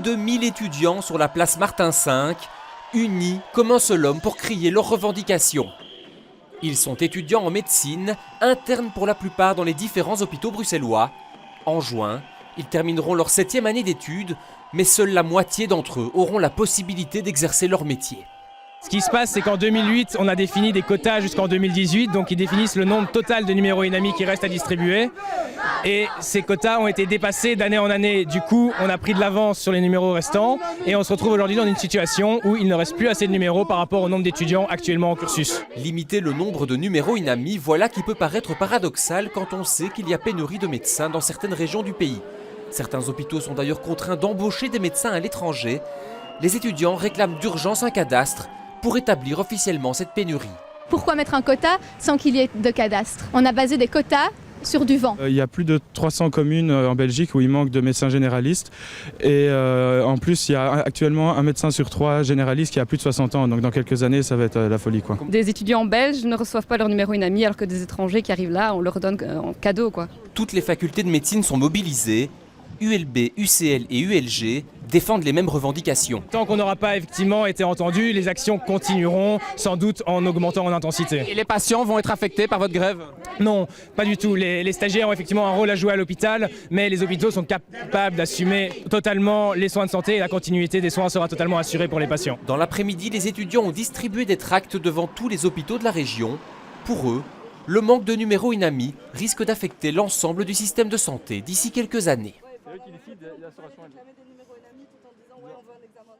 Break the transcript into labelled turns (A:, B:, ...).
A: de 1000 étudiants sur la place Martin V, unis comme un seul homme pour crier leurs revendications. Ils sont étudiants en médecine, internes pour la plupart dans les différents hôpitaux bruxellois. En juin, ils termineront leur 7e année d'études, mais seule la moitié d'entre eux auront la possibilité d'exercer leur métier.
B: Ce qui se passe, c'est qu'en 2008, on a défini des quotas jusqu'en 2018, donc ils définissent le nombre total de numéros INAMI qui restent à distribuer. Et ces quotas ont été dépassés d'année en année. Du coup, on a pris de l'avance sur les numéros restants et on se retrouve aujourd'hui dans une situation où il ne reste plus assez de numéros par rapport au nombre d'étudiants actuellement en cursus.
A: Limiter le nombre de numéros INAMI, voilà qui peut paraître paradoxal quand on sait qu'il y a pénurie de médecins dans certaines régions du pays. Certains hôpitaux sont d'ailleurs contraints d'embaucher des médecins à l'étranger. Les étudiants réclament d'urgence un cadastre pour établir officiellement cette pénurie.
C: Pourquoi mettre un quota sans qu'il y ait de cadastre? On a basé des quotas sur du vent.
D: Il y a plus de 300 communes en Belgique où il manque de médecins généralistes. Et en plus, il y a actuellement un médecin sur 3 généralistes qui a plus de 60 ans. Donc dans quelques années, ça va être la folie, quoi.
E: Des étudiants belges ne reçoivent pas leur numéro INAMI alors que des étrangers qui arrivent là, on leur donne en cadeau, quoi.
A: Toutes les facultés de médecine sont mobilisées. ULB, UCL et ULG défendent les mêmes revendications.
B: Tant qu'on n'aura pas effectivement été entendu, les actions continueront, sans doute en augmentant en intensité.
F: Et les patients vont être affectés par votre grève?
B: Non, pas du tout. Les stagiaires ont effectivement un rôle à jouer à l'hôpital, mais les hôpitaux sont capables d'assumer totalement les soins de santé et la continuité des soins sera totalement assurée pour les patients.
A: Dans l'après-midi, les étudiants ont distribué des tracts devant tous les hôpitaux de la région. Pour eux, le manque de numéros INAMI risque d'affecter l'ensemble du système de santé d'ici quelques années.
G: C'est eux qui décident, la restauration. Réclamer des numéros INAMI tout en disant ouais on veut un examen.